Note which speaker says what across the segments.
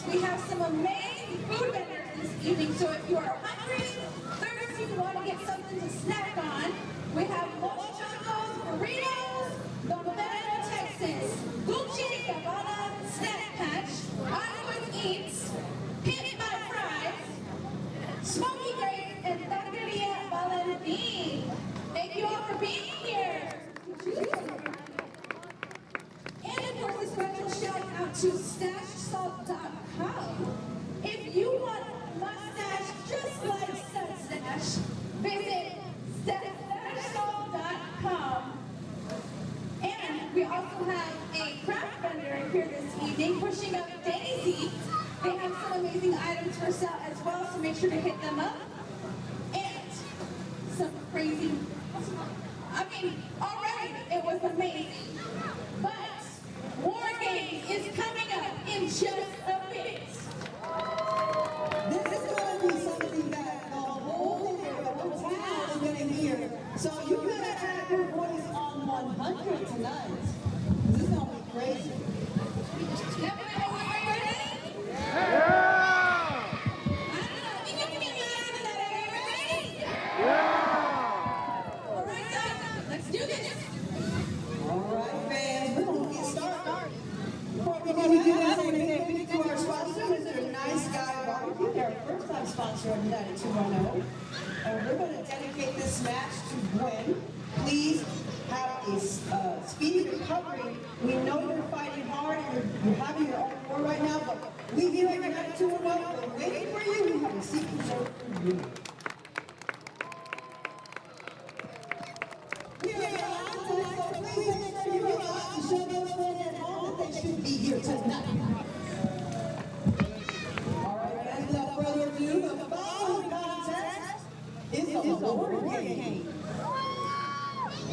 Speaker 1: We have some amazing food vendors this evening, so if you are hungry, thirsty, want to get something to snack on, we have Los Chocos, burritos, Mamba, Texas, Gucci, Gabbana, Snack Patch, Oswald Eats, Pit My Fries, Smoky Grapes, and Taqueria Valentin. Thank you all for being here. And of course, a special shout out to StashSalt.com. If you want a mustache just like Stash, visit StashSalt.com. And we also have a craft vendor here this evening, Pushing Up Daisy. They have some amazing items for sale as well, so make sure to hit them up. And some crazy, already it was amazing. But War Games is coming up in just a bit.
Speaker 2: This is going to be something that the whole town is going to hear. So you better have your voice on 100 tonight. This is going to be crazy.
Speaker 1: Everybody ready?
Speaker 2: Yeah!
Speaker 1: I don't know, we can get louder than that. Are you ready?
Speaker 2: Yeah!
Speaker 1: All right, so let's do this.
Speaker 2: All right, fans, we're going to get started. Before we do that, we're going to say thank you to our sponsor, Mr. Nice Guy Barbecue. They're our first-time sponsor of United210. And we're going to dedicate this match to Gwen. Please have a speedy recovery. We know you're fighting hard and you're having your own war right now, but we here at United210 are waiting for you. We have a seat reserved for you. We are on, so please make sure you realize to show those friends at home that they should be here tonight. All right, guys, without further ado, the following contest is the War Game.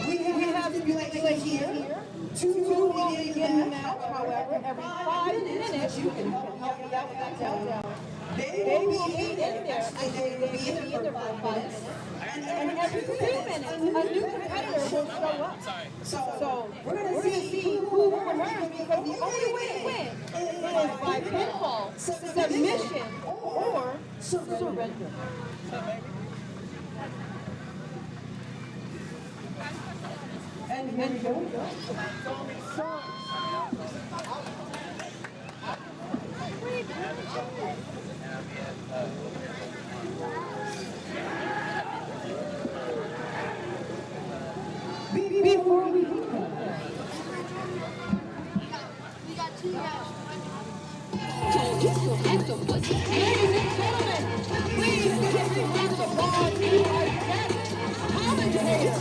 Speaker 2: We have stipulations here. Two will be in the match, however, every 5 minutes, you can help me out with that countdown. They will be in there, actually, they will be in there for 5 minutes. And every 2 minutes, a new competitor will show up. So we're going to see who will emerge, because the only way to win is by pinfall, submission, or surrender. And here we go. Before we do that, we got 2 guys. Ladies and gentlemen, please give a round of applause to our guest commentator.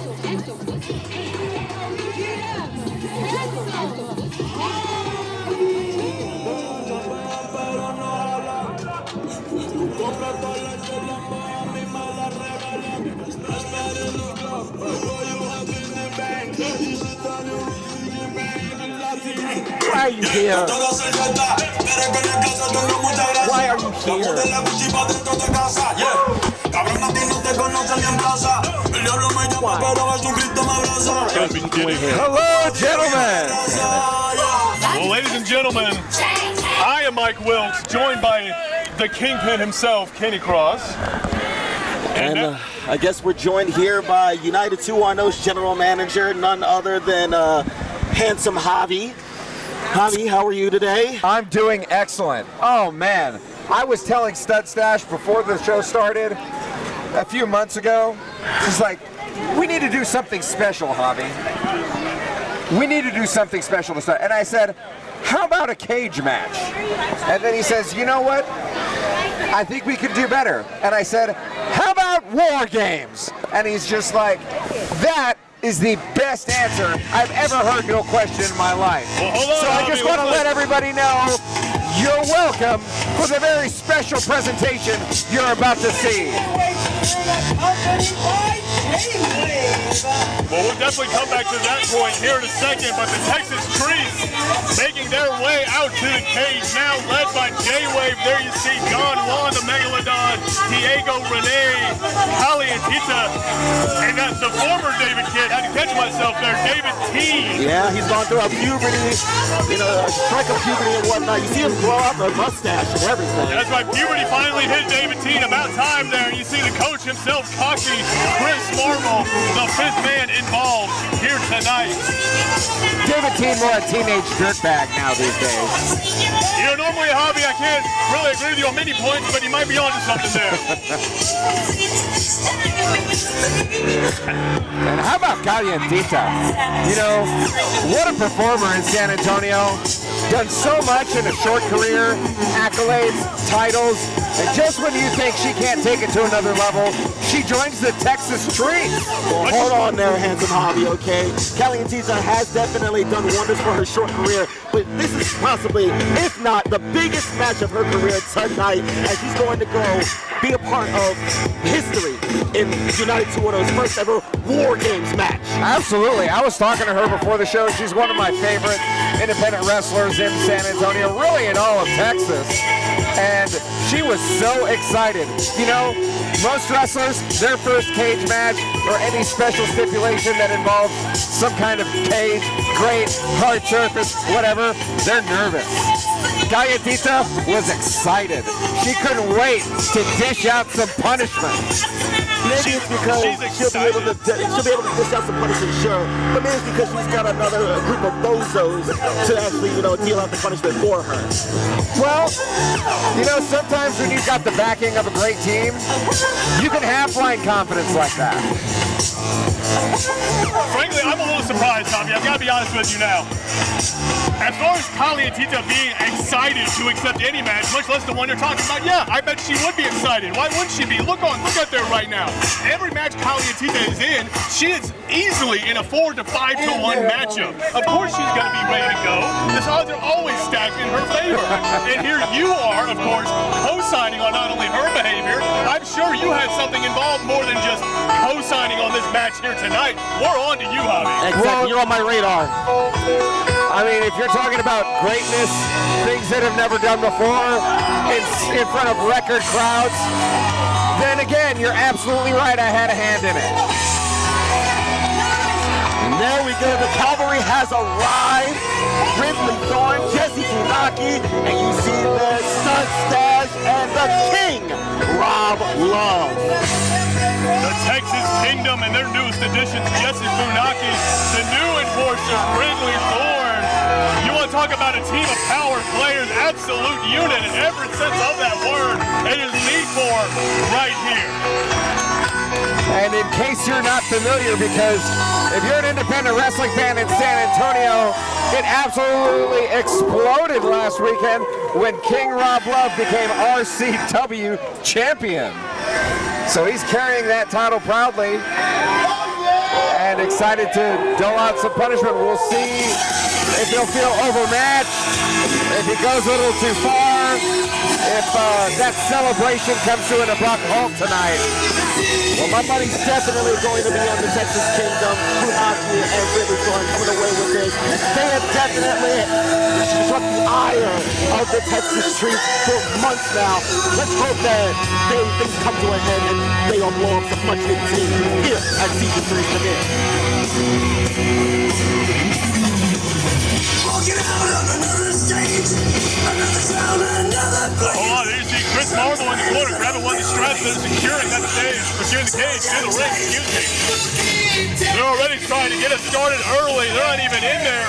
Speaker 3: Why are you here? Why are you here? Hello, gentlemen!
Speaker 4: Well, ladies and gentlemen, I am Mike Wilkes, joined by the Kingpin himself, Kenny Cross.
Speaker 3: And I guess we're joined here by United210's general manager, none other than handsome Javi. Javi, how are you today?
Speaker 5: I'm doing excellent. Oh man, I was telling Stud Stash before the show started a few months ago, he's like, we need to do something special, Javi. We need to do something special to start. And I said, how about a cage match? And then he says, you know what? I think we could do better. And I said, how about War Games? And he's just like, that is the best answer I've ever heard to a question in my life.
Speaker 4: Well, hold on,
Speaker 5: so I just want to let everybody know you're welcome for the very special presentation you're about to see.
Speaker 4: Well, we'll definitely come back to that point here in a second, but the Texas Trees making their way out to the cage now, led by J-Wave. There you see Don Juan, the Megalodon, Diego Rene, Kali and Tita, and the former David Kidd. I had to catch myself there, David T.
Speaker 3: Yeah, he's gone through a puberty, a strike of puberty and whatnot. You see him grow out a mustache and everything.
Speaker 4: That's right, puberty finally hit David T. About time there. You see the coach himself, Coxie, Chris Marvel, the fifth man involved here tonight.
Speaker 5: David T. more a teenage dirtbag now these days.
Speaker 4: Normally, Hobby, I can't really agree with you on many points, but he might be onto something there.
Speaker 5: And how about Calientita? What a performer in San Antonio. Done so much in a short career, accolades, titles, and just when you think she can't take it to another level, she joins the Texas Trees.
Speaker 3: Well, hold on there, handsome Hobby, okay? Calientita has definitely done wonders for her short career, but this is possibly, if not the biggest match of her career tonight, as she's going to go be a part of history in United210's first ever War Games match.
Speaker 5: Absolutely. I was talking to her before the show. She's one of my favorite independent wrestlers in San Antonio, really in all of Texas. And she was so excited. Most wrestlers, their first cage match or any special stipulation that involves some kind of cage, grate, hard surface, whatever, they're nervous. Calientita was excited. She couldn't wait to dish out some punishment.
Speaker 3: Maybe it's because she'll be able to dish out some punishment, sure. But maybe it's because she's got another group of bozos to actually, deal out the punishment for her.
Speaker 5: Well, sometimes when you've got the backing of a great team, you can have blind confidence like that.
Speaker 4: Frankly, I'm a little surprised, Tommy. I've got to be honest with you now. As far as Calientita being excited to accept any match, much less the one you're talking about, yeah, I bet she would be excited. Why wouldn't she be? Look at there right now. Every match Calientita is in, she is easily in a 4 to 5 to 1 matchup. Of course she's going to be ready to go. The odds are always stacked in her favor. And here you are, of course, co-signing on not only her behavior, I'm sure you had something involved more than just co-signing on this match here tonight. We're on to you, Javi.
Speaker 3: Exactly, you're on my radar.
Speaker 5: I mean, if you're talking about greatness, things that have never done before, in front of record crowds, then again, you're absolutely right, I had a hand in it.
Speaker 3: And there we go, the cavalry has arrived. Ridley Thorne, Jesse Funaki, and you see the Stunt Stash and the King, Rob Love.
Speaker 4: The Texas Kingdom and their newest additions, Jesse Funaki, the new enforcer, Ridley Thorne. You want to talk about a team of power players, absolute unit in every sense of that word. It is need for right here.
Speaker 5: And in case you're not familiar, because if you're an independent wrestling fan in San Antonio, it absolutely exploded last weekend when King Rob Love became RCW champion. So he's carrying that title proudly and excited to dole out some punishment. We'll see if he'll feel overmatched, if he goes a little too far, if that celebration comes to an abrupt halt tonight.
Speaker 3: Well, my money's definitely going to be on the Texas Kingdom. Funaki and Ridley Thorne coming away with this. They have definitely struck the ire of the Texas Trees for months now. Let's hope that things come to a head and they all blow up some much needed team here at Season 3 Commit.
Speaker 6: Walking out on another stage, another sound, another place.
Speaker 4: Hold on, there you see Chris Marvel in the corner, grabbing one of the straps that is securing that stage, securing the cage to the ring, excuse me. They're already trying to get us started early. They're not even in there.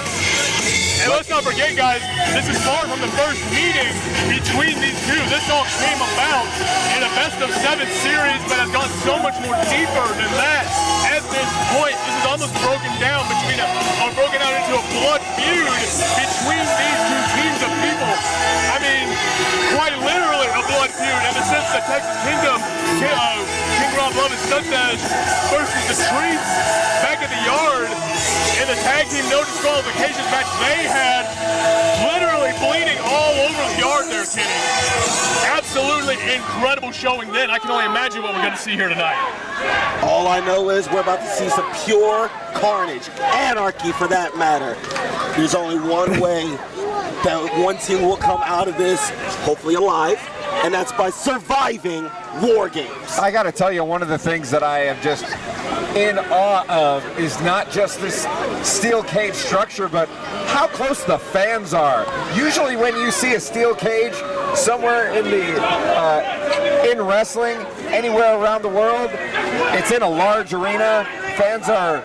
Speaker 4: And let's not forget, guys, this is far from the first meeting between these two. This all came about in a best-of-7 series, but has gone so much more deeper than that. At this point, this is almost broken down broken out into a blood feud between these two teams of people. I mean, quite literally a blood feud in the sense Texas Kingdom, King Rob Love and Stud Dash versus the Streets back at the yard in the tag team no disqualifications match they had, literally bleeding all over the yard there, Kenny. Absolutely incredible showing then. I can only imagine what we're going to see here tonight.
Speaker 3: All I know is we're about to see some pure carnage, anarchy for that matter. There's only one way that one team will come out of this, hopefully alive, and that's by surviving War Games.
Speaker 5: I got to tell you, one of the things that I am just in awe of is not just this steel cage structure, but how close the fans are. Usually when you see a steel cage somewhere in wrestling, anywhere around the world, it's in a large arena. Fans are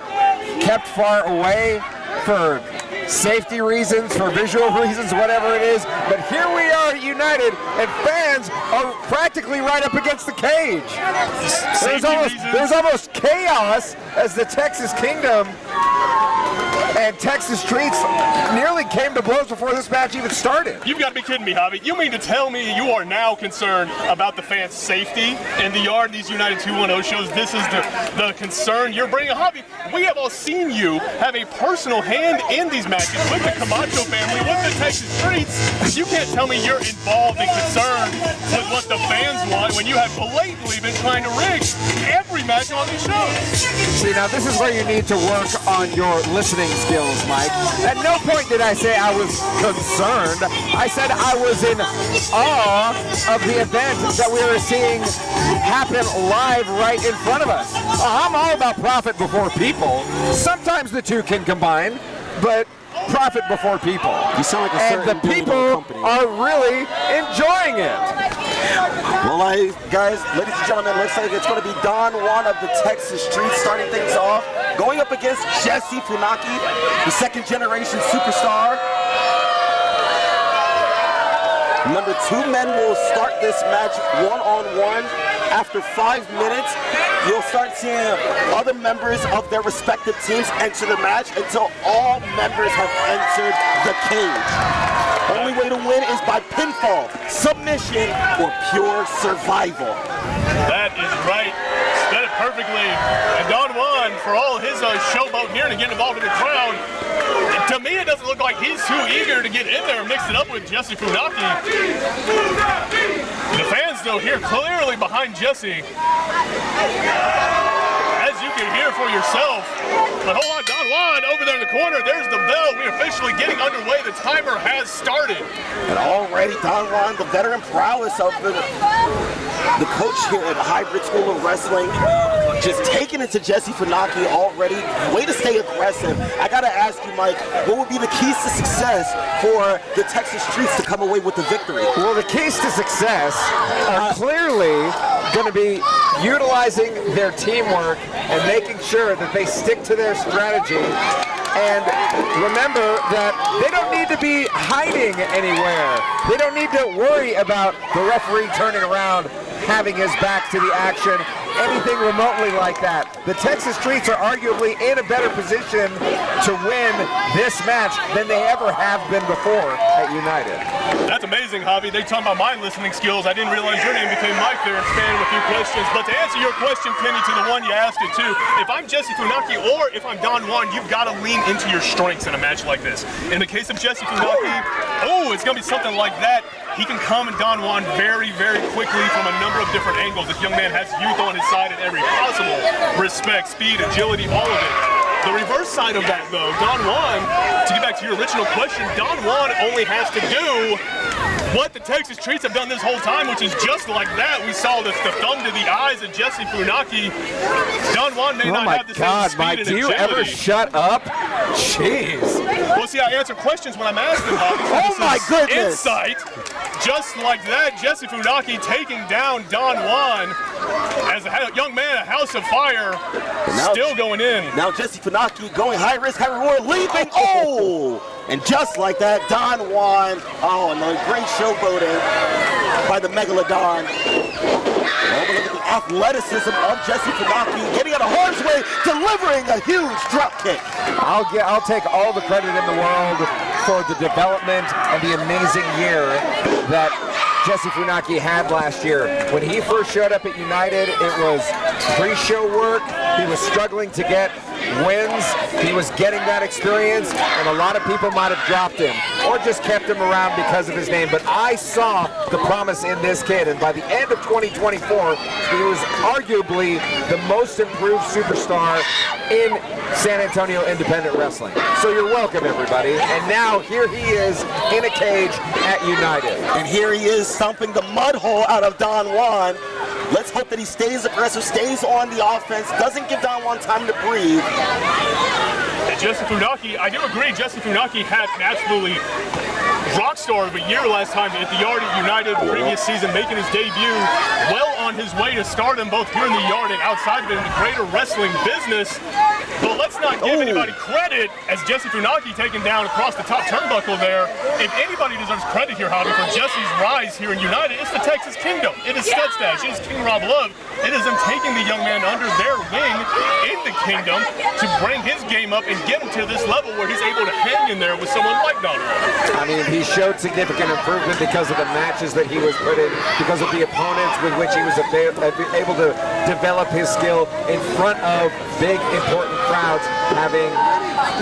Speaker 5: kept far away for safety reasons, for visual reasons, whatever it is. But here we are at United, and fans are practically right up against the cage. There's almost chaos as the Texas Kingdom and Texas Streets nearly came to blows before this match even started.
Speaker 4: You've got to be kidding me, Javi. You mean to tell me you are now concerned about the fans' safety in the yard, these United 210 shows? This is the concern you're bringing. Javi, we have all seen you have a personal hand in these matches with the Camacho family, with the Texas Streets. You can't tell me you're involved and concerned with what the fans want when you have blatantly been trying to rig every match on these shows.
Speaker 5: See, now this is where you need to work on your listening skills, Mike. At no point did I say I was concerned. I said I was in awe of the event that we were seeing happen live right in front of us. I'm all about profit before people. Sometimes the two can combine, but profit before people.
Speaker 3: You sound like a
Speaker 5: and the
Speaker 3: certain
Speaker 5: people
Speaker 3: company.
Speaker 5: are really enjoying it.
Speaker 3: Well, guys, ladies and gentlemen, looks like it's going to be Don Juan of the Texas Streets starting things off, going up against Jesse Funaki, the second generation superstar. Remember, two men will start this match one-on-one. After 5 minutes, you'll start seeing other members of their respective teams enter the match until all members have entered the cage. Only way to win is by pinfall, submission, or pure survival.
Speaker 4: That is right. Said it perfectly. And Don Juan, for all his showboat here and getting involved in the crowd, to me it doesn't look like he's too eager to get in there and mix it up with Jesse Funaki. The fans, though, here clearly behind Jesse. As you can hear for yourself. But hold on, Don Juan over there in the corner. There's the bell. We're officially getting underway. The timer has started.
Speaker 3: And already Don Juan, the veteran prowess of the coach here at the Hybrid School of Wrestling, just taking it to Jesse Funaki already. Way to stay aggressive. I gotta ask you, Mike, what would be the keys to success for the Texas Streets to come away with the victory?
Speaker 5: Well, the keys to success are clearly going to be utilizing their teamwork and making sure that they stick to their strategy. And remember that they don't need to be hiding anywhere. They don't need to worry about the referee turning around, having his back to the action, anything remotely like that. The Texas Streets are arguably in a better position to win this match than they ever have been before at United.
Speaker 4: That's amazing, Javi. They talk about my listening skills. I didn't realize your name became Mike there and spanning with your questions. But to answer your question, Kenny, to the one you asked it too, if I'm Jesse Funaki or if I'm Don Juan, you've got to lean into your strengths in a match like this. In the case of Jesse Funaki, it's going to be something like that. He can come and Don Juan very, very quickly from a number of different angles. This young man has youth on his side in every possible respect, speed, agility, all of it. The reverse side of that, though, Don Juan, to get back to your original question, Don Juan only has to do what the Texas Streets have done this whole time, which is just like that. We saw the thumb to the eyes of Jesse Funaki. Don Juan may not have the same speed
Speaker 5: Mike,
Speaker 4: and
Speaker 5: do you
Speaker 4: agility.
Speaker 5: ever shut up? Jeez.
Speaker 4: Well, see, I answer questions when I'm asked them, Javi.
Speaker 3: Oh my goodness.
Speaker 4: Insight. Just like that, Jesse Funaki taking down Don Juan as a young man, a house of fire, still going in.
Speaker 3: Now Jesse Funaki going high risk, high reward, leaping. And just like that, Don Juan, no, great showboating by the Megalodon. But look at the athleticism of Jesse Funaki, getting out of harm's way, delivering a huge drop kick.
Speaker 5: I'll take all the credit in the world for the development and the amazing year that Jesse Funaki had last year. When he first showed up at United, it was pre-show work. He was struggling to get wins. He was getting that experience, and a lot of people might have dropped him or just kept him around because of his name. But I saw the promise in this kid, and by the end of 2024, he was arguably the most improved superstar in San Antonio independent wrestling. So you're welcome, everybody. And now here he is in a cage at United.
Speaker 3: And here he is stomping the mud hole out of Don Juan. Let's hope that he stays aggressive, stays on the offense, doesn't give Don Juan time to breathe.
Speaker 4: And Jesse Funaki, I do agree, Jesse Funaki had an absolutely rock star of a year last time at the Yard at United previous season, making his debut, well on his way to stardom both here in the Yard and outside of it in the greater wrestling business. But let's not give anybody credit as Jesse Funaki taken down across the top turnbuckle there. If anybody deserves credit here, Javi, for Jesse's rise here in United, it's the Texas Kingdom. It is Stud Stash. It is King Rob Love. It is them taking the young man under their wing in the Kingdom to bring his game up and get him to this level where he's able to hang in there with someone like Don Juan.
Speaker 5: I mean, he showed significant improvement because of the matches that he was put in, because of the opponents with which he was able to develop his skill in front of big, important crowds, having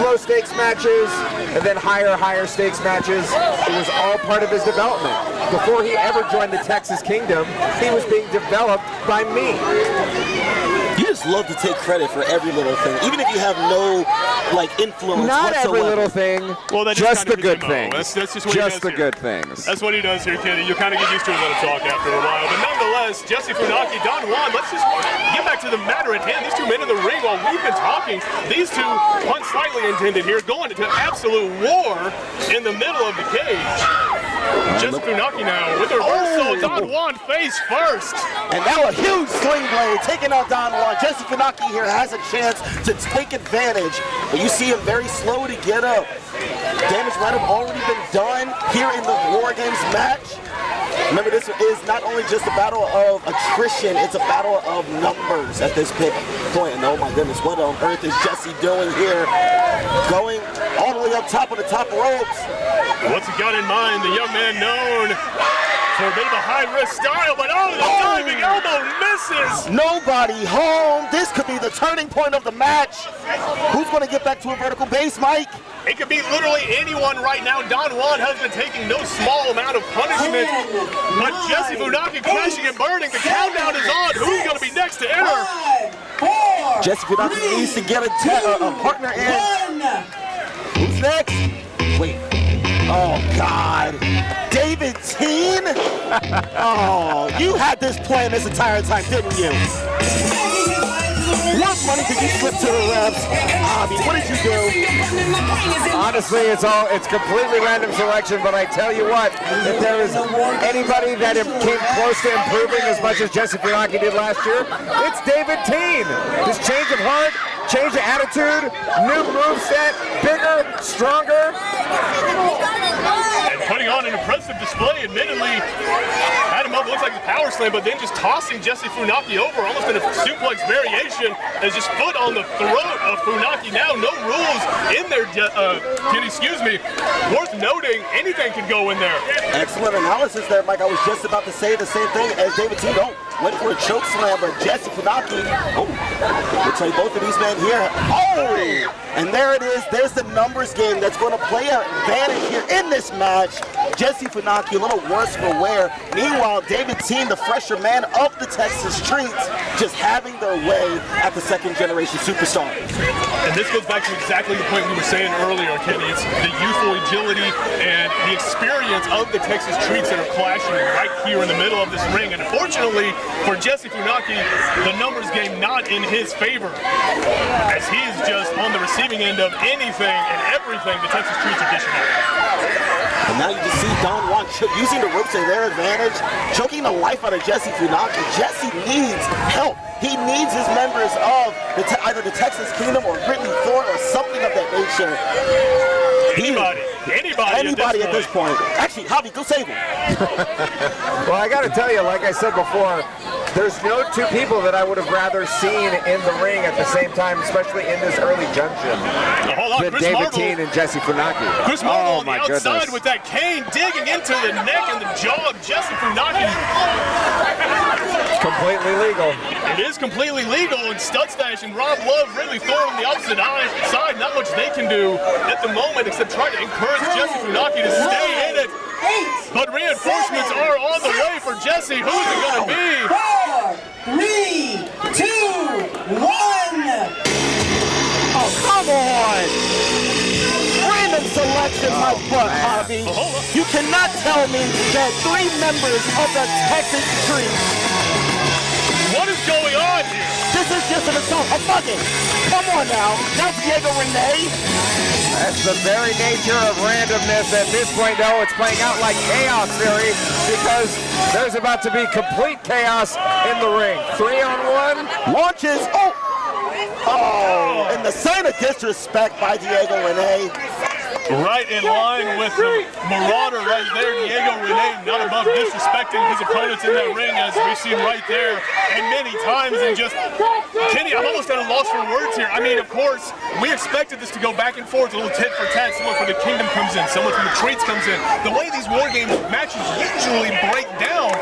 Speaker 5: low stakes matches and then higher stakes matches. It was all part of his development. Before he ever joined the Texas Kingdom, he was being developed by me.
Speaker 3: You just love to take credit for every little thing, even if you have no influence
Speaker 5: Not
Speaker 3: whatsoever.
Speaker 5: every little thing,
Speaker 4: Well, that's
Speaker 5: just
Speaker 4: kind
Speaker 5: the
Speaker 4: of
Speaker 5: good
Speaker 4: his MO.
Speaker 5: things.
Speaker 4: That's just what he
Speaker 5: Just
Speaker 4: does
Speaker 5: the
Speaker 4: here.
Speaker 5: good things.
Speaker 4: That's what he does here, Kenny. You kind of get used to his little talk after a while. But nonetheless, Jesse Funaki, Don Juan, let's just get back to the matter at hand. These two men in the ring, while we've been talking, these two, pun slightly intended here, going into absolute war in the middle of the cage. Jesse Funaki now with a reversal. Don Juan face first.
Speaker 3: And now a huge sling blade taking out Don Juan. Jesse Funaki here has a chance to take advantage, but you see him very slow to get up. Damage might have already been done here in the War Games match. Remember, this is not only just a battle of attrition, it's a battle of numbers at this point. And oh my goodness, what on earth is Jesse doing here? Going all the way up top of the top ropes.
Speaker 4: What's he got in mind? The young man known for a bit of a high-risk style, but the diving elbow misses!
Speaker 3: Nobody home. This could be the turning point of the match. Who's going to get back to a vertical base, Mike?
Speaker 4: It could be literally anyone right now. Don Juan has been taking no small amount of punishment, but Jesse Funaki crashing and burning. The countdown is on. Who's going to be next to enter?
Speaker 2: 5, 4,
Speaker 3: Jesse Funaki needs to get a partner in.
Speaker 2: 1.
Speaker 3: Who's next? Wait. Oh, God. David Teen? Oh, you had this plan this entire time, didn't you? What money did you flip to the refs? Abby, what did you do?
Speaker 5: Honestly, it's completely random selection, but I tell you what, if there is anybody that came close to improving as much as Jesse Funaki did last year, it's David Teen. His change of heart, change of attitude, new moveset, bigger, stronger.
Speaker 4: And putting on an impressive display, admittedly, had him up, looks like a power slam, but then just tossing Jesse Funaki over, almost in a suplex variation, as just foot on the throat of Funaki now. No rules in there, excuse me. Worth noting, anything can go in there.
Speaker 3: Excellent analysis there, Mike. I was just about to say the same thing as David Teen. Went for a choke slam, but Jesse Funaki, looks like both of these men here. Oh! And there it is. There's the numbers game that's going to play an advantage here in this match. Jesse Funaki, a little worse for wear. Meanwhile, David Teen, the fresher man of the Texas streets, just having their way at the second-generation superstar.
Speaker 4: And this goes back to exactly the point we were saying earlier, Kenny. It's the youthful agility and the experience of the Texas streets that are clashing right here in the middle of this ring. And unfortunately, for Jesse Funaki, the numbers game not in his favor, as he is just on the receiving end of anything and everything the Texas streets are dishing out.
Speaker 3: And now you just see Don Juan using the ropes to their advantage, choking the life out of Jesse Funaki. Jesse needs help. He needs his members of either the Texas Kingdom or Brittany Thorne or something of that nature. Anybody at this point. Actually, Javi, go save him.
Speaker 5: Well, I got to tell you, like I said before, There's no two people that I would have rather seen in the ring at the same time, especially in this early junction,
Speaker 4: Hold on,
Speaker 5: than
Speaker 4: Chris
Speaker 5: David
Speaker 4: Marvel.
Speaker 5: Teen and Jesse Funaki.
Speaker 4: Chris Marvel on the
Speaker 5: my
Speaker 4: outside
Speaker 5: goodness.
Speaker 4: with that cane digging into the neck and the jaw of Jesse Funaki.
Speaker 5: Completely legal.
Speaker 4: It is completely legal, and Studstash and Rob Love really throwing on the opposite side. Not much they can do at the moment except try to encourage Jesse Funaki to stay in it. But reinforcements are on the way for Jesse. Who is it going to be?
Speaker 2: 4, 3, 2, 1.
Speaker 3: Oh, come on! Random selection, my butt, Javi. You cannot tell me that 3 members of the Texas Tree.
Speaker 4: What is going on here?
Speaker 3: This is just an assault, a bugging. Come on now, that's Diego Rene.
Speaker 5: That's the very nature of randomness. At this point, though, it's playing out like chaos theory because there's about to be complete chaos in the ring. 3-on-1.
Speaker 3: Launches, oh, and the sign of disrespect by Diego Rene.
Speaker 4: Right in line with the Marauder right there, Diego Rene, not above disrespecting his opponents in that ring, as we've seen right there, and many times. And just, Kenny, I'm almost at a loss for words here. I mean, of course, we expected this to go back and forth, a little tit for tat. Someone from the Kingdom comes in, someone from the Treats comes in. The way these War Games matches usually break down,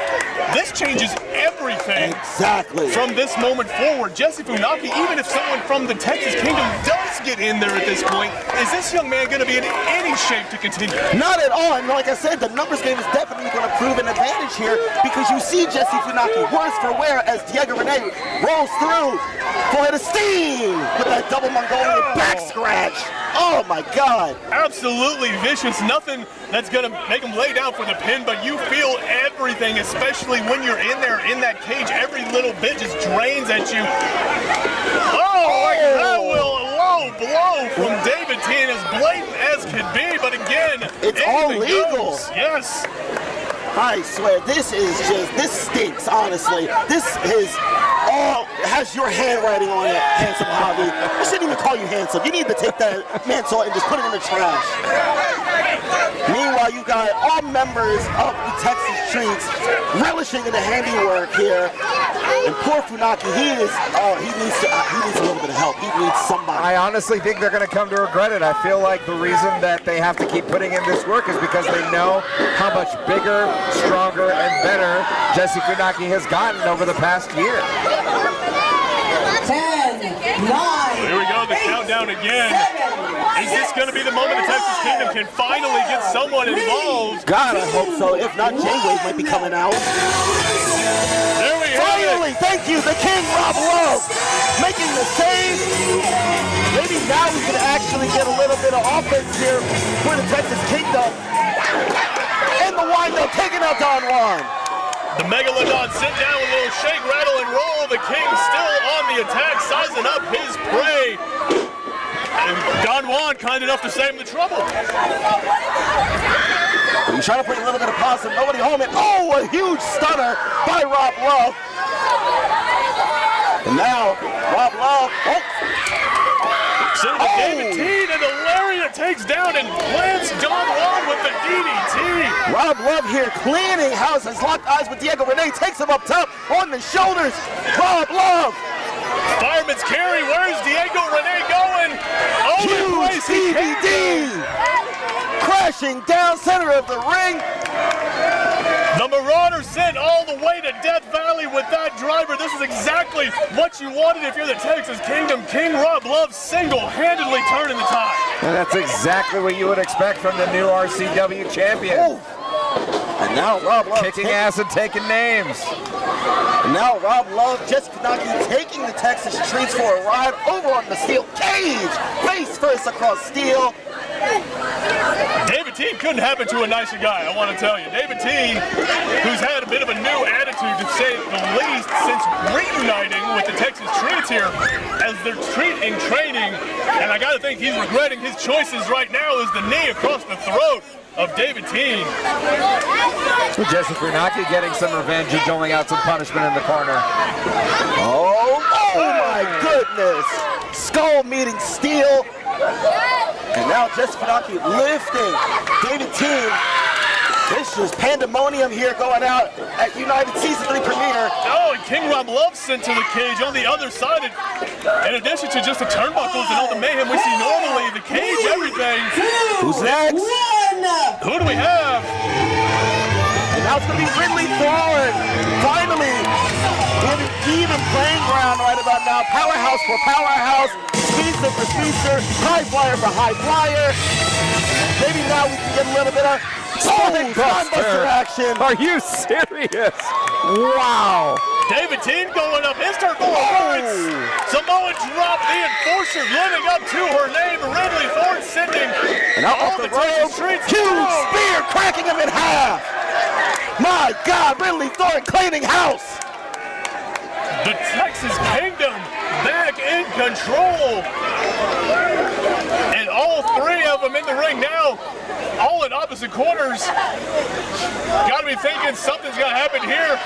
Speaker 4: this changes everything.
Speaker 3: Exactly.
Speaker 4: From this moment forward, Jesse Funaki, even if someone from the Texas Kingdom does get in there at this point, is this young man going to be in any shape to continue?
Speaker 3: Not at all, and like I said, the numbers game is definitely going to prove an advantage here because you see Jesse Funaki worse for wear as Diego Rene rolls through for the steam with that double Mongolian back scratch. Oh my God.
Speaker 4: Absolutely vicious. Nothing that's going to make him lay down for the pin, but you feel everything, especially when you're in there in that cage. Every little bit just drains at you. Oh, like that will low blow from David Teen, as blatant as could be, but again,
Speaker 3: It's all
Speaker 4: anything
Speaker 3: legal.
Speaker 4: goes. Yes.
Speaker 3: I swear, this stinks, honestly. This is all, has your handwriting on it, handsome Javi. I shouldn't even call you handsome. You need to take that mantle and just put it in the trash. Meanwhile, you got all members of the Texas Treats relishing in the handiwork here. And poor Funaki, he needs a little bit of help. He needs somebody.
Speaker 5: I honestly think they're going to come to regret it. I feel like the reason that they have to keep putting in this work is because they know how much bigger, stronger, and better Jesse Funaki has gotten over the past year.
Speaker 2: 10, 9.
Speaker 4: Here we go, the countdown again. Is this going to be the moment the Texas Kingdom can finally get someone involved?
Speaker 3: God, I hope so. If not, J-Wave might be coming out.
Speaker 4: There we have
Speaker 3: Finally,
Speaker 4: it.
Speaker 3: thank you, the King Rob Love, making the save. Maybe now we can actually get a little bit of offense here for the Texas Kingdom. And the windup taking out Don Juan.
Speaker 4: The Megalodon sit down with a little shake, rattle, and roll. The King still on the attack, sizing up his prey. And Don Juan kind enough to save him the trouble.
Speaker 3: He's trying to put a little bit of pause and nobody home. And oh, a huge stunner by Rob Love. And now, Rob Love.
Speaker 4: Sitting with David Teen, and the lariat takes down and plants Don Juan with the DDT.
Speaker 3: Rob Love here cleaning house, has locked eyes with Diego Rene, takes him up top on the shoulders. Rob Love.
Speaker 4: Fireman's carry, where's Diego Rene going? Oh,
Speaker 3: Huge DVD. Crashing down center of the ring.
Speaker 4: The Marauder sent all the way to Death Valley with that driver. This is exactly what you wanted if you're the Texas Kingdom. King Rob Love single-handedly turning the tide.
Speaker 5: And that's exactly what you would expect from the new RCW champion.
Speaker 3: Oh. And now Rob Love
Speaker 5: Kicking ass and taking names.
Speaker 3: And now Rob Love, Jesse Funaki taking the Texas Treats for a ride over on the steel cage. Face first across steel.
Speaker 4: David Teen couldn't happen to a nicer guy, I want to tell you. David Teen, who's had a bit of a new attitude, to say the least, since reuniting with the Texas Treats here as their treat in training. And I got to think he's regretting his choices right now as the knee across the throat of David Teen.
Speaker 5: Jesse Funaki getting some revenge and doling out some punishment in the corner.
Speaker 3: Oh my goodness. Skull meeting steel. And now Jesse Funaki lifting David Teen This is pandemonium here going out at United Season 3 premiere.
Speaker 4: Oh, and King Rob Love sent to the cage on the other side. In addition to just the turnbuckles and all the mayhem we see normally, the cage, everything.
Speaker 3: Who's next?
Speaker 4: Who do we have?
Speaker 3: And now it's going to be Ridley Thorne. Finally, we have an even playing ground right about now. Powerhouse for powerhouse, speedster for speedster, high flyer for high flyer. Maybe now we can get a little bit of Buster action.
Speaker 5: Are you serious? Wow.
Speaker 4: David Teen going up his turn for points. Samoa drop, the enforcer living up to her name. Ridley Thorne sending
Speaker 3: And out off the road, huge spear cracking him in half. My God, Ridley Thorne cleaning house.
Speaker 4: The Texas Kingdom back in control. And all three of them in the ring now, all in opposite corners. Got to be thinking something's going to happen here.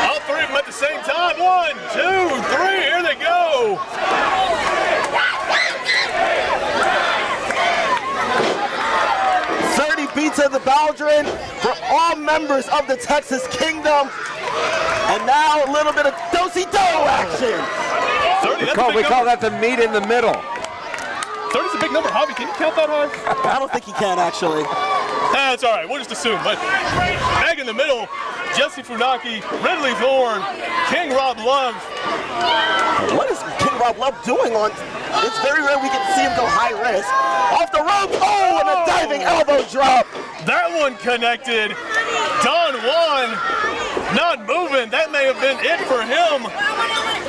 Speaker 4: All three of them at the same time. 1, 2, 3, here they go.
Speaker 3: Beats of the Baldwin for all members of the Texas Kingdom. And now a little bit of do-si-do action.
Speaker 4: 30,
Speaker 5: we call that the meat in the middle.
Speaker 4: 30 is a big number. Javi, can you count that high?
Speaker 3: I don't think he can, actually.
Speaker 4: That's all right. We'll just assume. But back in the middle, Jesse Funaki, Ridley Thorne, King Rob Love.
Speaker 3: What is King Rob Love doing on? It's very rare we get to see him go high risk. Off the rope, and a diving elbow drop.
Speaker 4: That one connected. Don Juan not moving. That may have been it for him.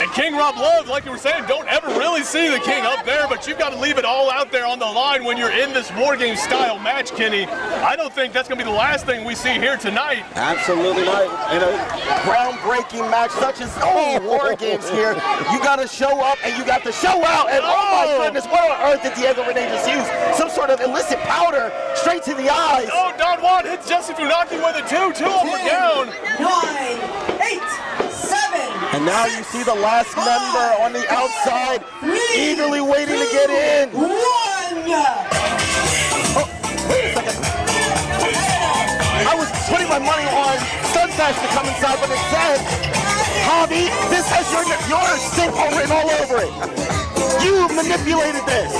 Speaker 4: And King Rob Love, like you were saying, don't ever really see the King up there, but you've got to leave it all out there on the line when you're in this War Game style match, Kenny. I don't think that's going to be the last thing we see here tonight.
Speaker 3: Absolutely not. In a groundbreaking match such as War Games here, you got to show up and you got to show out. And oh my goodness, what on earth did Diego Rene just use? Some sort of illicit powder straight to the eyes.
Speaker 4: Oh, Don Juan hits Jesse Funaki with a 2. 2 up or down.
Speaker 2: 9, 8, 7.
Speaker 3: And now you see the last member on the outside, eagerly waiting to get in.
Speaker 2: 1.
Speaker 3: Oh, wait a second. I was putting my money on Sunsash to come inside, but it said, Javi, this has your staple written all over it. You manipulated this.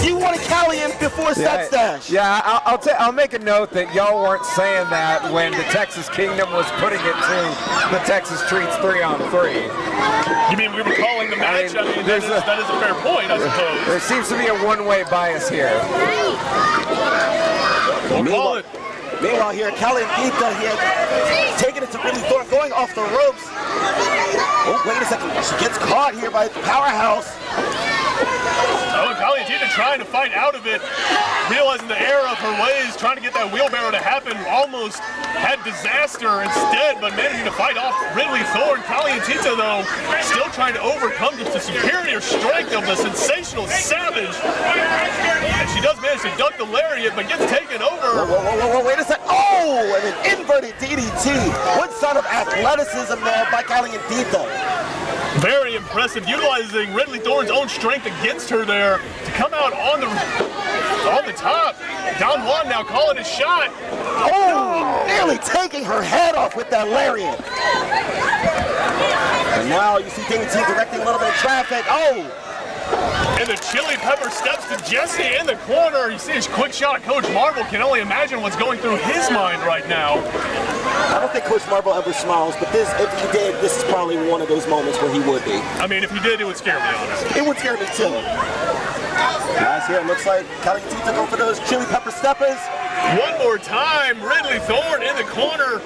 Speaker 3: You wanted Callie in before Sunsash.
Speaker 5: Yeah, I'll make a note that y'all weren't saying that when the Texas Kingdom was putting it to the Texas Treats 3-on-3.
Speaker 4: You mean we were calling the match? I mean, that is a fair point, I suppose.
Speaker 5: There seems to be a one-way bias here.
Speaker 4: We'll call it.
Speaker 3: Meanwhile here, Callie and Dita here, taking it to Ridley Thorne, going off the ropes. Oh, wait a second. She gets caught here by Powerhouse.
Speaker 4: Oh, and Callie and Dita trying to fight out of it, realizing the error of her ways, trying to get that wheelbarrow to happen, almost had disaster instead, but managing to fight off Ridley Thorne. Callie and Tita, though, still trying to overcome just the superior strength of the sensational Savage. And she does manage to duck the lariat, but gets taken over.
Speaker 3: Whoa, wait a second. Oh, and an inverted DDT. What sort of athleticism there by Callie and Tita.
Speaker 4: Very impressive, utilizing Ridley Thorne's own strength against her there to come out on the top. Don Juan now calling his shot.
Speaker 3: Oh, nearly taking her head off with that lariat. And now you see DDT directing a little bit of traffic. Oh.
Speaker 4: And the chili pepper steps to Jesse in the corner. You see his quick shot. Coach Marvel can only imagine what's going through his mind right now.
Speaker 3: I don't think Coach Marvel ever smiles, but if he did, this is probably one of those moments where he would be.
Speaker 4: I mean, if he did, it would scare me, honestly.
Speaker 3: It would scare me too. Guys, here it looks like Callie and Tita go for those chili pepper steppers.
Speaker 4: One more time, Ridley Thorne in the corner.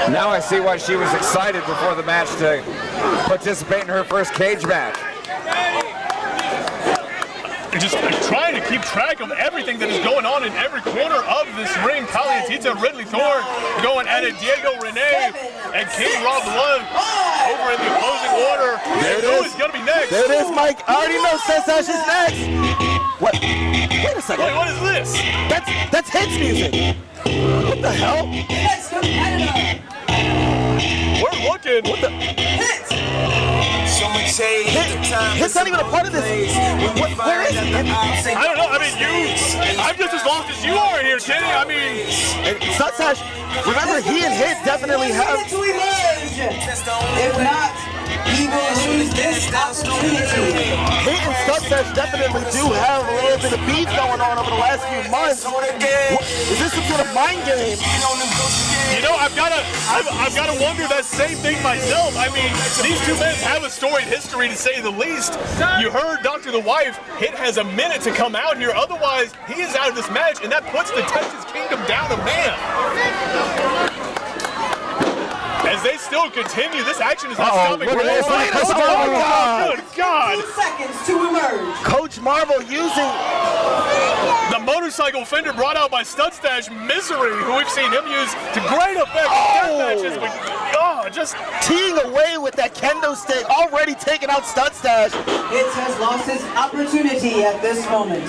Speaker 5: Now I see why she was excited before the match to participate in her first cage match.
Speaker 4: Just trying to keep track of everything that is going on in every corner of this ring. Callie and Tita, Ridley Thorne going at it. Diego Rene and King Rob Love over in the opposing order.
Speaker 3: There it
Speaker 4: Who
Speaker 3: is.
Speaker 4: is going to be next?
Speaker 3: There it is, Mike. I already know Sunsash is next. What? Wait a second.
Speaker 4: Wait, what is this?
Speaker 3: That's Hits music. What the hell?
Speaker 2: Next competitor.
Speaker 4: We're looking.
Speaker 3: What the?
Speaker 2: Hit.
Speaker 3: Hit's not even a part of this. Where is he?
Speaker 4: I don't know. I mean, I'm just as lost as you are here, Kenny. I mean,
Speaker 3: And Stutsash, remember, he and Hit definitely have.
Speaker 2: To emerge. If not, he will lose this opportunity.
Speaker 3: Hit and Stutsash definitely do have a little bit of beef going on over the last few months. Is this some sort of mind game?
Speaker 4: you know, I've got to wonder that same thing myself. I mean, these two men have a storied history, to say the least. You heard Dr. The Wife. Hit has a minute to come out here. Otherwise, he is out of this match, and that puts the Texas Kingdom down a man. As they still continue, this action is not stopping.
Speaker 3: Look at this.
Speaker 4: Oh, good God.
Speaker 2: 2 seconds to emerge.
Speaker 3: Coach Marvel using
Speaker 4: The motorcycle fender brought out by Studstash Misery, who we've seen him use to great effect in death matches. But, just
Speaker 3: teeing away with that kendo stick, already taking out Studstash.
Speaker 2: It has lost its opportunity at this moment.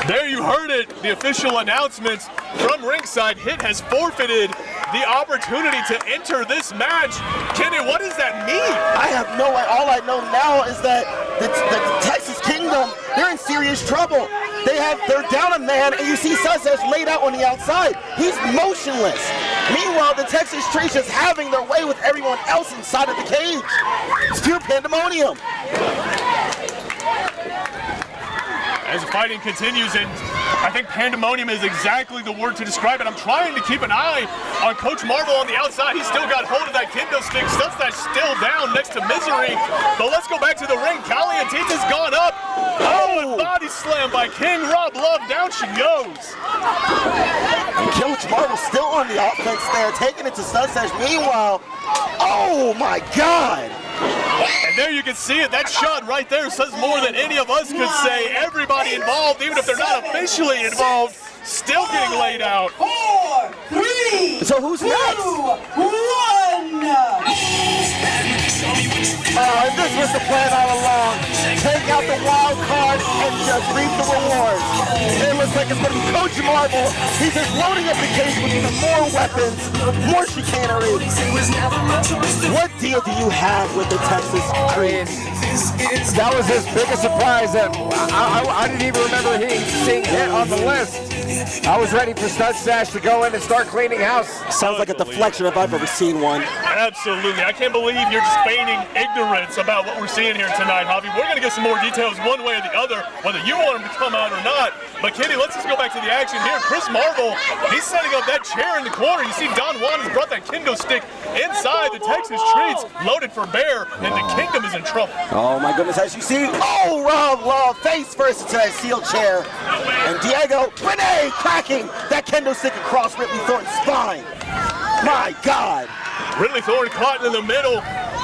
Speaker 4: there you heard it. The official announcements from ringside. Hit has forfeited the opportunity to enter this match. Kenny, what does that mean?
Speaker 3: I have no idea. All I know now is that the Texas Kingdom, they're in serious trouble. They're down a man, and you see Stutsash laid out on the outside. He's motionless. Meanwhile, the Texas Streets just having their way with everyone else inside of the cage. It's pure pandemonium.
Speaker 4: As the fighting continues, and I think pandemonium is exactly the word to describe it. I'm trying to keep an eye on Coach Marvel on the outside. He's still got hold of that kendo stick. Studstash still down next to Misery. But let's go back to the ring. Calientita's gone up. Oh, and body slam by King Rob Love. Down she goes.
Speaker 3: And Coach Marvel still on the offense there, taking it to Stutsash. Meanwhile, oh my God.
Speaker 4: And there you can see it. That shot right there says more than any of us could say. Everybody involved, even if they're not officially involved, still getting laid out.
Speaker 2: 4, 3,
Speaker 3: So who's
Speaker 2: 2,
Speaker 3: next?
Speaker 2: 1.
Speaker 3: And this was the plan all along. Take out the wild card and just reap the rewards. It looks like it's going to be Coach Marvel. He's just loading up the cage with even more weapons, more chicanery. What deal do you have with the Texas Streets?
Speaker 5: That was his biggest surprise. That I didn't even remember seeing Hit on the list. I was ready for Studstash to go in and start cleaning house.
Speaker 3: Sounds like a deflection if I've ever seen one.
Speaker 4: Absolutely. I can't believe you're just feigning ignorance about what we're seeing here tonight, Javi. We're going to get some more details one way or the other, whether you want him to come out or not. But, Kenny, let's just go back to the action here. Chris Marvel, he's setting up that chair in the corner. You see Don Juan has brought that kendo stick inside the Texas Streets, loaded for bear, and the Kingdom is in trouble.
Speaker 3: Oh my goodness, as you see, Rob Love face first into that steel chair. And Diego Renee cracking that kendo stick across Ridley Thornton's spine. My God.
Speaker 4: Ridley Thornton caught in the middle.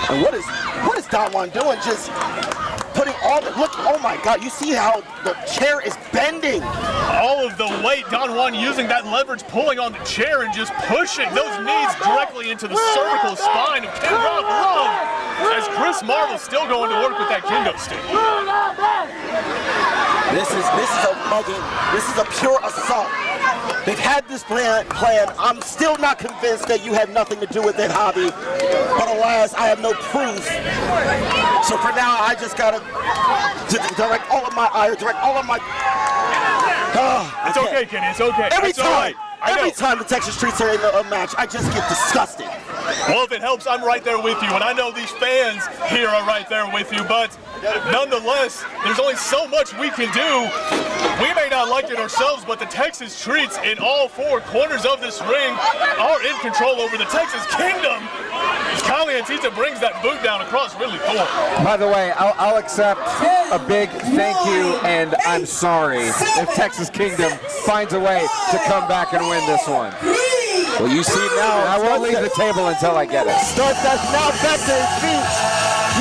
Speaker 3: And what is Don Juan doing? Just putting all the, look, oh my God, you see how the chair is bending.
Speaker 4: All of the weight, Don Juan using that leverage, pulling on the chair and just pushing those knees directly into the cervical spine of King Rob Love, as Chris Marvel's still going to work with that kendo stick.
Speaker 3: This is a mugging. This is a pure assault. They've had this plan. I'm still not convinced that you had nothing to do with it, Javi. But alas, I have no proof. So for now, I just gotta direct all of my ire, direct all of my.
Speaker 4: It's okay, Kenny. It's okay.
Speaker 3: Every
Speaker 4: It's all
Speaker 3: time,
Speaker 4: right. I know.
Speaker 3: every time the Texas Streets are in a match, I just get disgusted.
Speaker 4: Well, if it helps, I'm right there with you, and I know these fans here are right there with you, but nonetheless, there's only so much we can do. We may not like it ourselves, but the Texas Streets in all four corners of this ring are in control over the Texas Kingdom. Calientita brings that boot down across Ridley Thornton.
Speaker 5: By the way, I'll accept a big thank you and I'm sorry if Texas Kingdom finds a way to come back and win this one.
Speaker 3: Well, you see now,
Speaker 5: I won't leave the table until I get it.
Speaker 3: Stutsash now back to his feet.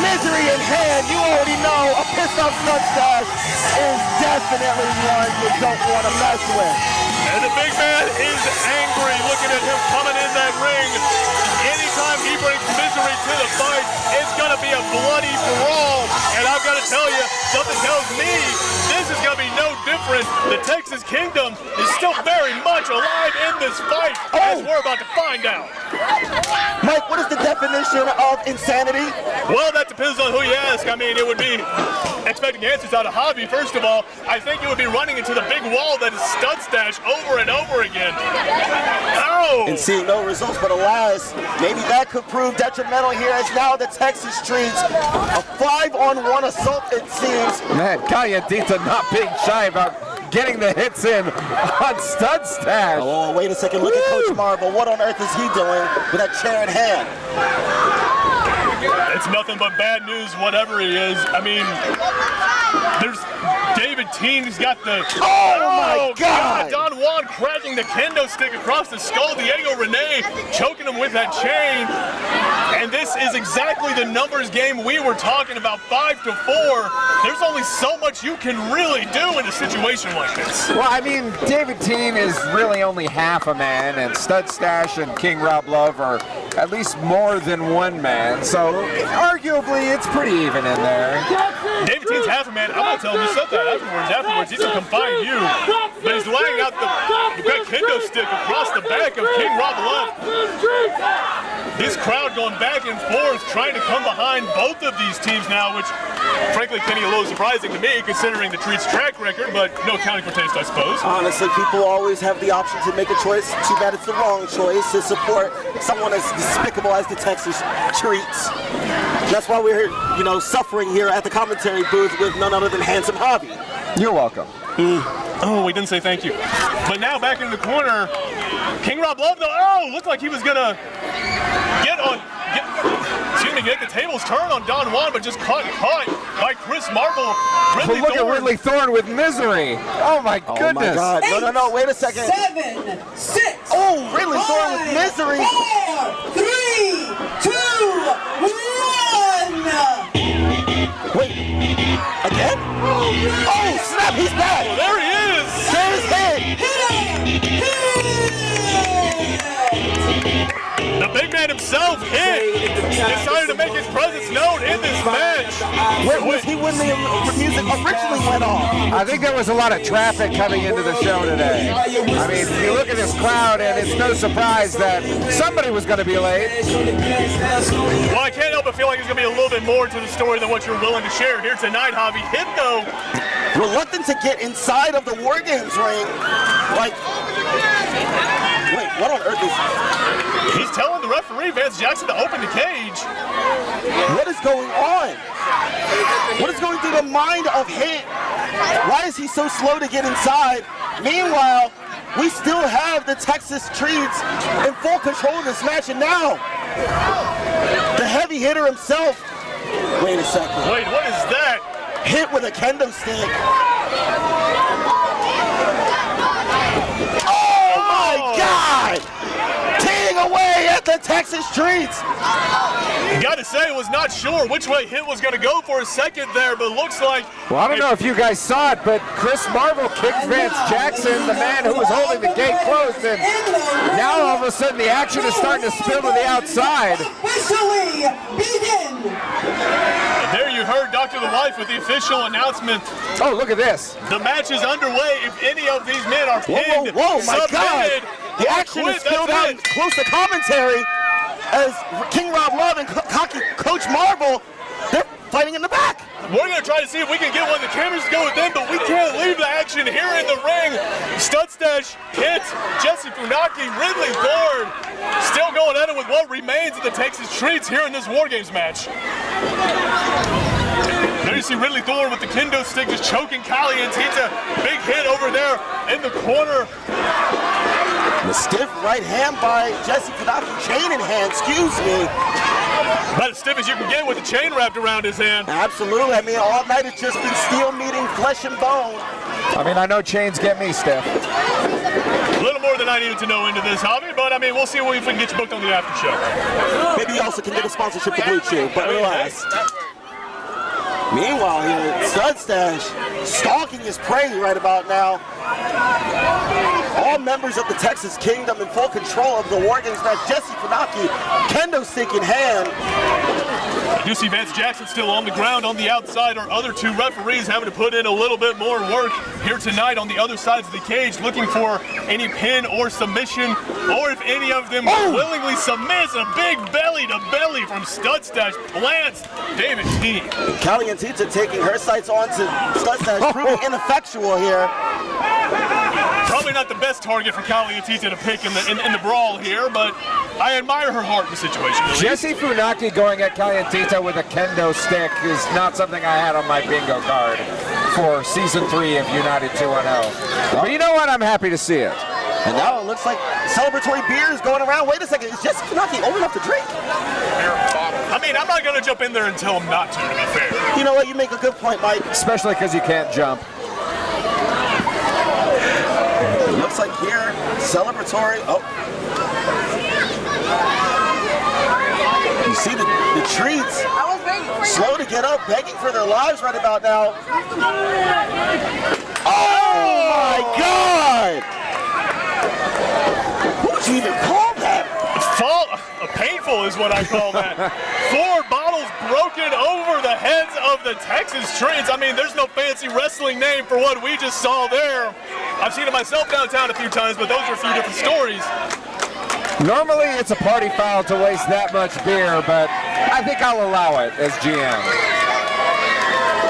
Speaker 3: Misery in hand. You already know a pissed off Stutsash is definitely one you don't want to mess with.
Speaker 4: And the big man is angry looking at him coming in that ring. Anytime he brings Misery to the fight, it's going to be a bloody brawl. And I've got to tell you, something tells me this is going to be no different. The Texas Kingdom is still very much alive survive in this fight, as we're about to find out.
Speaker 3: Mike, what is the definition of insanity?
Speaker 4: Well, that depends on who you ask. I mean, it would be expecting answers out of Javi. First of all, I think it would be running into the big wall that is Stud Stash over and over again. Oh!
Speaker 3: And seeing no results, but alas, maybe that could prove detrimental here as now the Texas Streets, a 5-on-1 assault it seems.
Speaker 5: Man, Calientita not being shy about getting the hits in on Stud Stash.
Speaker 3: Oh, wait a second, look at Coach Marble. What on earth is he doing with that chair in hand?
Speaker 4: It's nothing but bad news, whatever he is. I mean, there's David Teen's got the...
Speaker 3: Oh my God!
Speaker 4: Don Juan cracking the kendo stick across the skull. Diego Rene choking him with that chain. And this is exactly the numbers game we were talking about, 5-4. There's only so much you can really do in a situation like this.
Speaker 5: Well, I mean, David Teen is really only half a man, and Stud Stash and King Rob Love are at least more than one man. So, arguably, it's pretty even in there.
Speaker 4: David Teen's half a man. I'm going to tell him you said that afterwards. He's going to come find you. But he's laying out the kendo stick across the back of King Rob Love. This crowd going back and forth, trying to come behind both of these teams now, which, frankly, Kenny, a little surprising to me, considering the Treats' track record, but no accounting for taste, I suppose.
Speaker 3: Honestly, people always have the option to make a choice. Too bad it's the wrong choice to support someone as despicable as the Texas Treats. That's why we're, suffering here at the commentary booth with none other than Handsome Hobby.
Speaker 5: You're welcome.
Speaker 4: Oh, we didn't say thank you. But now back in the corner, King Rob Love, though, looked like he was going to get the tables turned on Don Juan, but just caught by Chris Marble.
Speaker 5: But look at Ridley Thorne with Misery. Oh my goodness.
Speaker 3: Oh my God. No, wait a second.
Speaker 2: 7, 6.
Speaker 3: Oh, Ridley Thorne with Misery.
Speaker 2: 4, 3, 2, 1.
Speaker 3: Wait, again? Oh, snap, he's back.
Speaker 4: Well, there he is.
Speaker 3: There's hit.
Speaker 4: The big man himself decided to make his presence known in this match.
Speaker 3: Where was he when the music originally went off?
Speaker 5: I think there was a lot of traffic coming into the show today. I mean, you look at this crowd, and it's no surprise that somebody was going to be late.
Speaker 4: Well, I can't help but feel like there's going to be a little bit more to the story than what you're willing to share here tonight, Javi. Hit, though.
Speaker 3: Reluctant to get inside of the War Games ring. Wait, what on earth is...
Speaker 4: He's telling the referee, Vance Jackson, to open the cage.
Speaker 3: What is going on? What is going through the mind of Hit? Why is he so slow to get inside? Meanwhile, we still have the Texas Treats in full control of this match, and now the heavy hitter himself. Wait a second.
Speaker 4: Wait, what is that?
Speaker 3: Hit with a kendo stick. Oh my God! Teeing away at the Texas Treats.
Speaker 4: Gotta say, was not sure which way Hit was gonna go for a second there, but looks like...
Speaker 5: Well, I don't know if you guys saw it, but Chris Marble kicked Vance Jackson, the man who was holding the gate closed, and now all of a sudden the action is starting to spill to the outside.
Speaker 2: Officially begin.
Speaker 4: There you heard Dr. The Life with the official announcement.
Speaker 5: Oh, look at this.
Speaker 4: The match is underway. If any of these men are pinned,
Speaker 3: Whoa, my God.
Speaker 4: submitted,
Speaker 3: The action is spilled out close to commentary as King Rob Love and Coach Marble, they're fighting in the back.
Speaker 4: We're going to try to see if we can get one of the cameras to go with them, but we can't leave the action here in the ring. Stud Stash, Hit, Jesse Funaki, Ridley Thorne, still going at it with what remains of the Texas Treats here in this War Games match. There you see Ridley Thorne with the kendo stick just choking Calientita. Big hit over there in the corner.
Speaker 3: The stiff right hand by Jesse Funaki, chain in hand, excuse me.
Speaker 4: About as stiff as you can get with the chain wrapped around his hand.
Speaker 3: Absolutely, I mean, all night it's just been steel meeting flesh and bone.
Speaker 5: I mean, I know chains get me stiff.
Speaker 4: A little more than I needed to know into this hobby, but I mean, we'll see if we can get you booked on the after show.
Speaker 3: Maybe you also can get a sponsorship to Blue Chew, but relax. Meanwhile here, Stud Stash stalking his prey right about now. All members of the Texas Kingdom in full control of the War Games match. Jesse Funaki, kendo stick in hand.
Speaker 4: You see Vance Jackson still on the ground on the outside. Our other two referees having to put in a little bit more work here tonight on the other sides of the cage, looking for any pin or submission, or if any of them willingly submits. A big belly to belly from Stud Stash plants David T.
Speaker 3: Calientita taking her sights on to Stud Stash, proving ineffectual here.
Speaker 4: Probably not the best target for Calientita to pick in the brawl here, but I admire her heart in the situation.
Speaker 5: Jesse Funaki going at Calientita with a kendo stick is not something I had on my bingo card for season 3 of United 210. But you know what? I'm happy to see it.
Speaker 3: And now it looks like celebratory beer is going around. Wait a second, is Jesse Funaki old enough to drink?
Speaker 4: I mean, I'm not going to jump in there and tell him not to be fair.
Speaker 3: You know what? You make a good point, Mike.
Speaker 5: Especially because you can't jump.
Speaker 3: It looks like here, celebratory. Oh. You see the treats. Slow to get up, begging for their lives right about now. Oh my God! What would you even call that?
Speaker 4: Painful is what I call that. 4 bottles broken over the heads of the Texas Treats. I mean, there's no fancy wrestling name for what we just saw there. I've seen it myself downtown a few times, but those are a few different stories.
Speaker 5: Normally it's a party foul to waste that much beer, but I think I'll allow it as GM.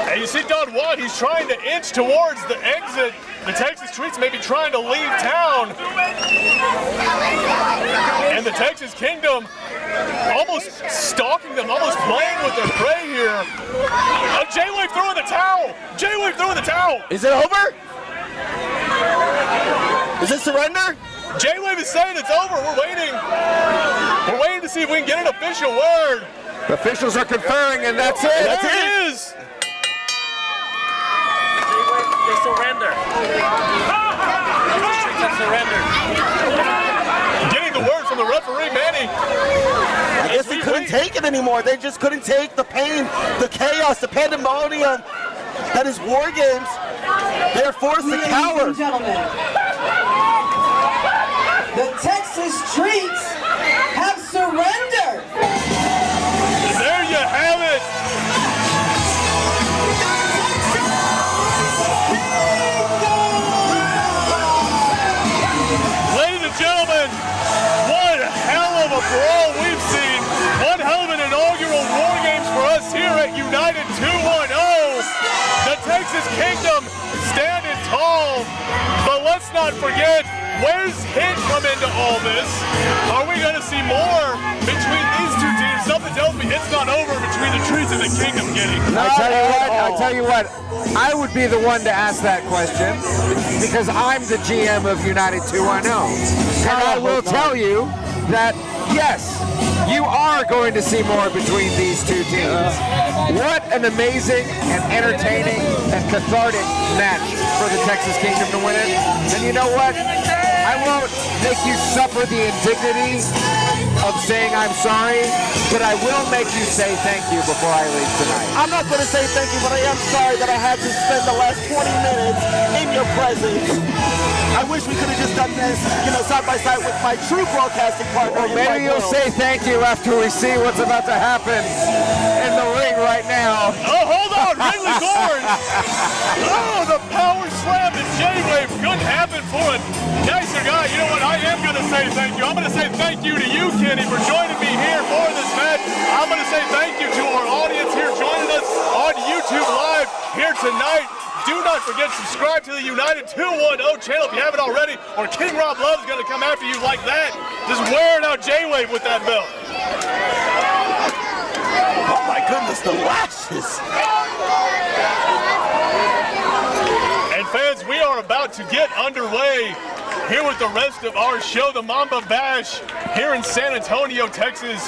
Speaker 4: And you see Don Watt, he's trying to inch towards the exit. The Texas Treats may be trying to leave town. And the Texas Kingdom almost stalking them, almost playing with their prey here. J-Wave throwing the towel! J-Wave throwing the towel!
Speaker 3: Is it over? Is it surrender?
Speaker 4: J-Wave is saying it's over. We're waiting. We're waiting to see if we can get an official word.
Speaker 5: The officials are conferring, and that's it.
Speaker 4: There it is.
Speaker 7: They surrender. Surrender.
Speaker 4: Getting the word from the referee, Manny.
Speaker 3: I guess they couldn't take it anymore. They just couldn't take the pain, the chaos, the pandemonium that is War Games. They're forced to cower.
Speaker 2: Ladies and gentlemen, the Texas Treats have surrendered.
Speaker 4: There you have it. Ladies and gentlemen, one hell of a brawl we've seen. One hell of an inaugural War Games for us here at United 210. The Texas Kingdom standing tall, but let's not forget, where's Hit come into all this? Are we going to see more between these two teams? Something tells me it's not over between the Treats and the Kingdom getting.
Speaker 5: I tell you what, I would be the one to ask that question because I'm the GM of United 210. And I will tell you that, yes, you are going to see more between these two teams. What an amazing and entertaining and cathartic match for the Texas Kingdom to win it. And you know what? I won't make you suffer the indignity of saying I'm sorry, but I will make you say thank you before I leave tonight.
Speaker 3: I'm not going to say thank you, but I am sorry that I had to spend the last 20 minutes in your presence. I wish we could have just done this, side by side with my true broadcasting partner.
Speaker 5: Well, maybe you'll say thank you after we see what's about to happen in the ring right now.
Speaker 4: Oh, hold on, Ringley Gorge. Oh, the power slam to J-Wave couldn't happen for a nicer guy. You know what, I am going to say thank you. I'm going to say thank you to you, Kenny, for joining me here for this match. I'm going to say thank you to our audience here joining us on YouTube Live here tonight. Do not forget to subscribe to the United 210 channel if you haven't already, or King Rob Love's going to come after you like that. Just wearing out J-Wave with that belt.
Speaker 3: Oh my goodness, the lashes.
Speaker 4: And fans, we are about to get underway here with the rest of our show, the Mamba Bash, here in San Antonio, Texas.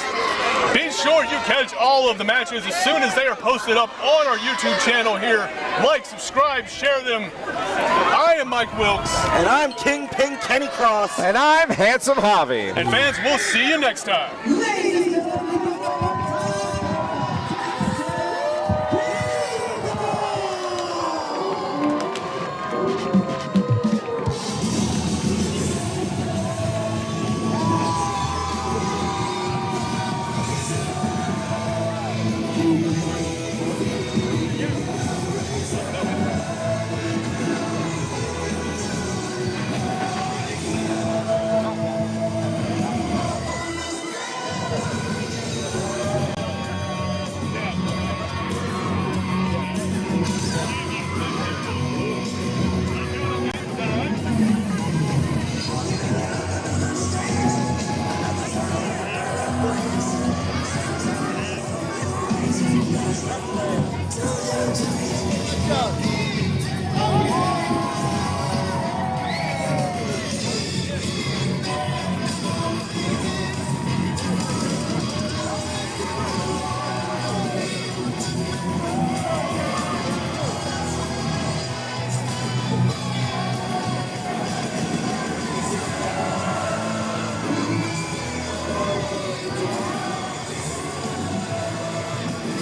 Speaker 4: Be sure you catch all of the matches as soon as they are posted up on our YouTube channel here. Like, subscribe, share them. I am Mike Wilkes.
Speaker 3: And I'm Kingpin Kenny Cross.
Speaker 5: And I'm Handsome Javi.
Speaker 4: And fans, we'll see you next time.
Speaker 2: Ladies and gentlemen,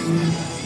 Speaker 6: Texas.